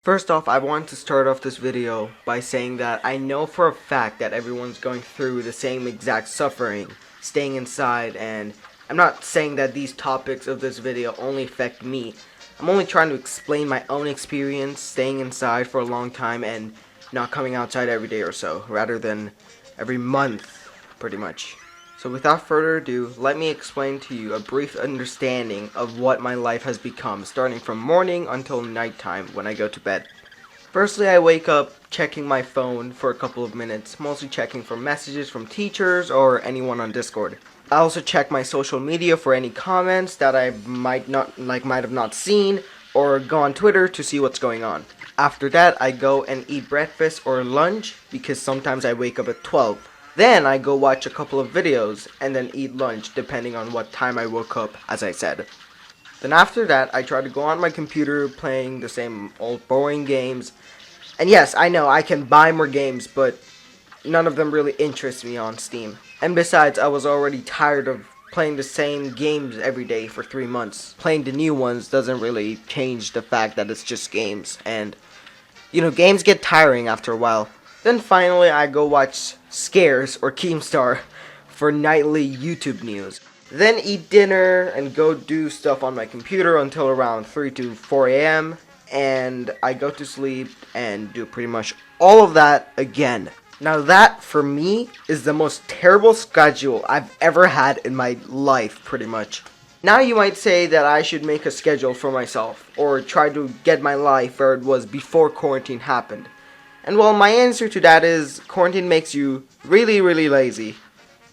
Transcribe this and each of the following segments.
First off, I want to start off this video by saying that I know for a fact that everyone's going through the same exact suffering, staying inside, and I'm not saying that these topics of this video only affect me. I'm only trying to explain my own experience staying inside for a long time and not coming outside every day or so, rather than every month, pretty much. So without further ado, let me explain to you a brief understanding of what my life has become, starting from morning until nighttime when I go to bed. Firstly, I wake up checking my phone for a couple of minutes, mostly checking for messages from teachers or anyone on Discord. I also check my social media for any comments that I might have not seen, or go on Twitter to see what's going on. After that, I go and eat breakfast or lunch because sometimes I wake up at 12. Then I go watch a couple of videos and then eat lunch depending on what time I woke up, as I said. Then after that, I try to go on my computer playing the same old boring games. And yes, I know I can buy more games, but none of them really interest me on Steam. And besides, I was already tired of playing the same games every day for 3 months. Playing the new ones doesn't really change the fact that it's just games. And, games get tiring after a while. Then finally, I go watch Scares or Keemstar for nightly YouTube news. Then eat dinner and go do stuff on my computer until around 3 to 4 a.m. And I go to sleep and do pretty much all of that again. Now that, for me, is the most terrible schedule I've ever had in my life, pretty much. Now you might say that I should make a schedule for myself, or try to get my life where it was before quarantine happened. And well, my answer to that is quarantine makes you really, really lazy.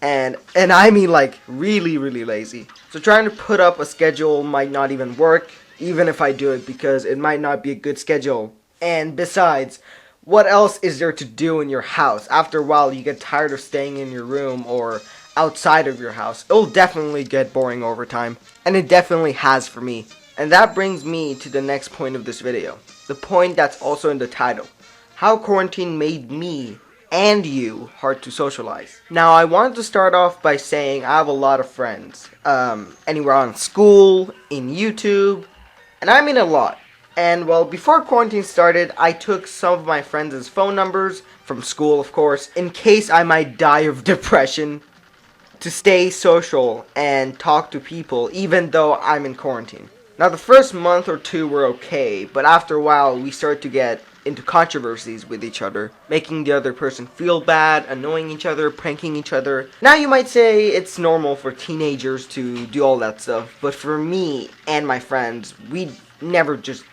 And I mean like really, really lazy. So trying to put up a schedule might not even work, even if I do it, because it might not be a good schedule. And besides, what else is there to do in your house? After a while, you get tired of staying in your room or outside of your house. It'll definitely get boring over time. And it definitely has for me. And that brings me to the next point of this video. The point that's also in the title. How quarantine made me and you hard to socialize. Now, I wanted to start off by saying I have a lot of friends. Anywhere on school, in YouTube, and I mean a lot. And well, before quarantine started, I took some of my friends' phone numbers, from school of course, in case I might die of depression, to stay social and talk to people even though I'm in quarantine. Now, the first month or two were okay, but after a while we started to get into controversies with each other, making the other person feel bad, annoying each other, pranking each other. Now you might say it's normal for teenagers to do all that stuff, but for me and my friends, we never just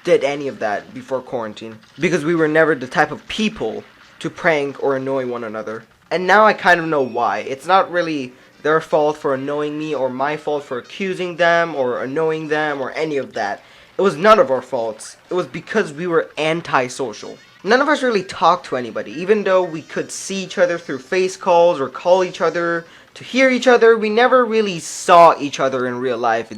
did any of that before quarantine, because we were never the type of people to prank or annoy one another. And now I kind of know why. It's not really their fault for annoying me or my fault for accusing them or annoying them or any of that. It was none of our faults. It was because we were antisocial. None of us really talked to anybody, even though we could see each other through face calls or call each other to hear each other. We never really saw each other in real life, if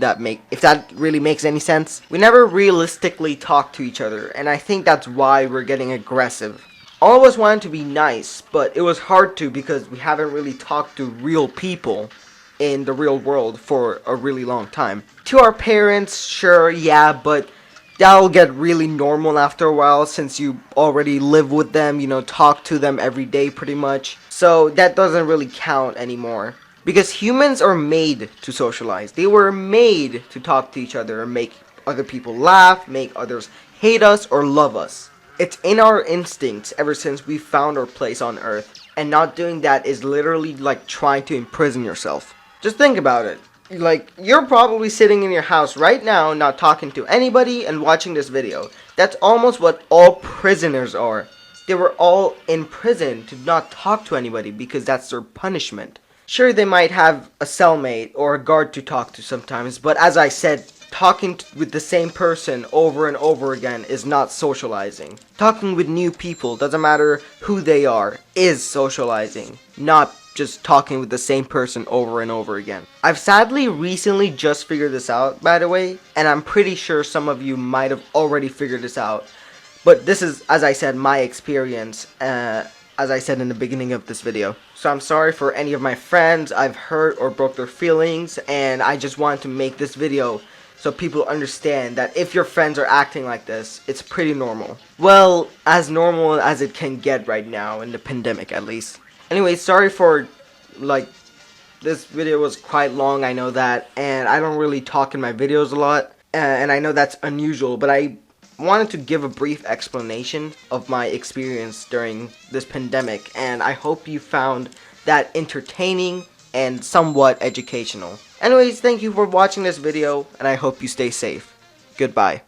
that really makes any sense. We never realistically talked to each other, and I think that's why we're getting aggressive. All of us wanted to be nice, but it was hard to because we haven't really talked to real people in the real world for a really long time. To our parents, sure, yeah, but that'll get really normal after a while since you already live with them, talk to them every day pretty much. So that doesn't really count anymore. Because humans are made to socialize. They were made to talk to each other and make other people laugh, make others hate us or love us. It's in our instincts ever since we found our place on Earth. And not doing that is literally like trying to imprison yourself. Just think about it. Like, you're probably sitting in your house right now, not talking to anybody and watching this video. That's almost what all prisoners are. They were all in prison to not talk to anybody because that's their punishment. Sure, they might have a cellmate or a guard to talk to sometimes, but as I said, talking with the same person over and over again is not socializing. Talking with new people, doesn't matter who they are, is socializing, not just talking with the same person over and over again. I've sadly recently just figured this out, by the way, and I'm pretty sure some of you might have already figured this out. But this is, as I said, my experience, as I said in the beginning of this video. So I'm sorry for any of my friends I've hurt or broke their feelings, and I just wanted to make this video so people understand that if your friends are acting like this, it's pretty normal. Well, as normal as it can get right now in the pandemic, at least. Anyway, sorry for, this video was quite long, I know that, and I don't really talk in my videos a lot, and I know that's unusual, but I wanted to give a brief explanation of my experience during this pandemic, and I hope you found that entertaining and somewhat educational. Anyways, thank you for watching this video, and I hope you stay safe. Goodbye.